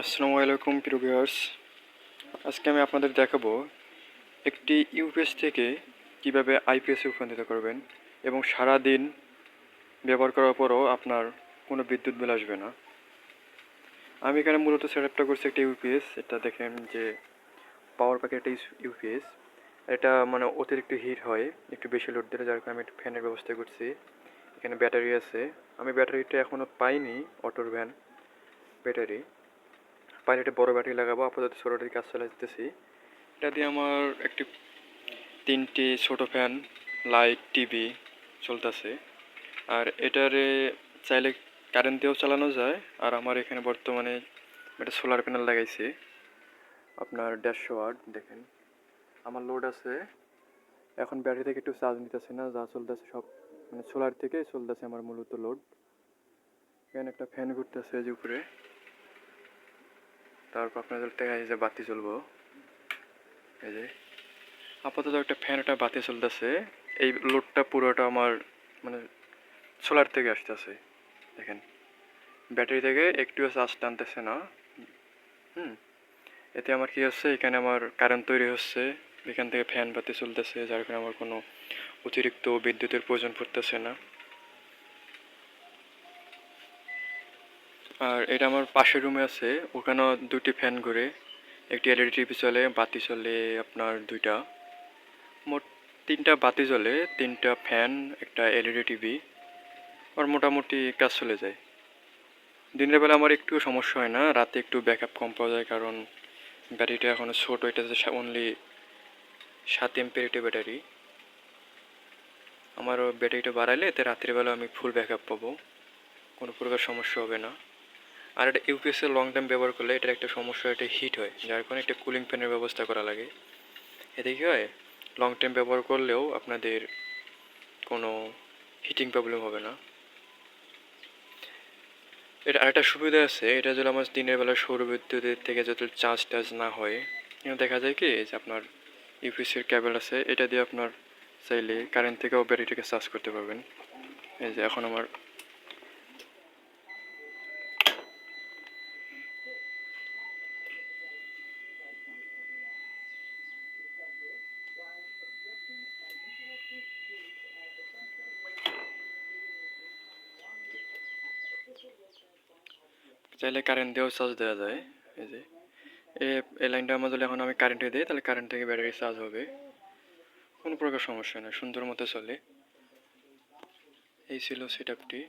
আসসালামু আলাইকুম প্রিয় ভিউয়ার্স। আজকে আমি আপনাদের দেখাবো একটি ইউপিএস থেকে কিভাবে আইপিএসে রূপান্তরিত করবেন এবং সারা দিন ব্যবহার করার পরও আপনার কোনো বিদ্যুৎ বিল আসবে না। আমি এখানে মূলত সেটআপটা করছি একটা ইউপিএস। এটা দেখেন যে পাওয়ার প্যাকেট একটা ইউপিএস। এটা মানে অতিরিক্ত হিট হয় একটু বেশি লোড দিলে, যার কারণে আমি একটু ফ্যানের ব্যবস্থা করছি। এখানে ব্যাটারি আছে। আমি ব্যাটারিটা এখনও পাইনি, অটোর ভ্যান ব্যাটারি পাইলে একটা বড় ব্যাটারি লাগাবো। আপাতত ছোটোটির কাজ চালাতেছি। এটা দিয়ে আমার একটি 3টি ছোটো ফ্যান, লাইট, টিভি চলতেছে। আর এটারে চাইলে কারেন্ট দিয়েও চালানো যায়। আর আমার এখানে বর্তমানে একটা সোলার প্যানেল লাগাইছি, আপনার 150 ওয়াট। দেখেন আমার লোড আছে। এখন ব্যাটারি থেকে একটু চার্জ নিতেছে না, যা চলতেছে সব মানে সোলার থেকে চলতেছে আমার মূলত লোড। এখানে একটা ফ্যান ঘুরতেছে যে উপরে। তারপর আপনাদের দেখা যায় যে বাতি চলবো। এই যে আপাতত একটা ফ্যান, একটা বাতি চলতেছে। এই লোডটা পুরোটা আমার মানে সোলার থেকে আসতেছে। দেখেন ব্যাটারি থেকে একটুও চার্জ টানতেছে না। এতে আমার কি হচ্ছে, এখানে আমার কারেন্ট তৈরি হচ্ছে, এখান থেকে ফ্যান বাতি চলতেছে, যার কারণে আমার কোনো অতিরিক্ত বিদ্যুতের প্রয়োজন পড়তেছে না। আর এটা আমার পাশের রুমে আছে, ওখানেও 2টি ফ্যান ঘুরে, একটি এলইডি টিভি চলে, বাতি চলে আপনার 2টা, মোট 3টা বাতি চলে, 3টা ফ্যান, একটা এলইডি টিভি। আর মোটামুটি কাজ চলে যায়। দিনের বেলা আমার একটু সমস্যা হয় না, রাতে একটু ব্যাকআপ কম পাওয়া যায়, কারণ ব্যাটারিটা এখনও ছোটো। এটা অনলি 7 এমপির একটা ব্যাটারি। আমার ব্যাটারিটা বাড়াইলে এতে রাত্রিবেলা আমি ফুল ব্যাকআপ পাবো, কোনো প্রকার সমস্যা হবে না। আর এটা ইউপিএসের লং টাইম ব্যবহার করলে এটার একটা সমস্যা, এটা হিট হয়, যার কারণে একটা কুলিং ফ্যানের ব্যবস্থা করা লাগে। এতে কী হয়, লং টাইম ব্যবহার করলেও আপনাদের কোনো হিটিং প্রবলেম হবে না। এটা আরেকটা সুবিধা আছে, এটা যদি আমার দিনের বেলা সৌর বিদ্যুতের থেকে যদি চার্জ টার্জ না হয়, দেখা যায় কি যে আপনার ইউপিএসের কেবল আছে, এটা দিয়ে আপনার চাইলে কারেন্ট থেকেও ব্যাটারিটাকে চার্জ করতে পারবেন। এই যে এখন আমার চাইলে কারেন্ট দিয়েও চার্জ দেওয়া যায়। এই যে এই লাইনটা আমার যদি এখন আমি কারেন্টে দিই, তাহলে কারেন্ট থেকে ব্যাটারি চার্জ হবে, কোনো প্রকার সমস্যা নেই, সুন্দর মতো চলে। এই ছিল সেটআপটি।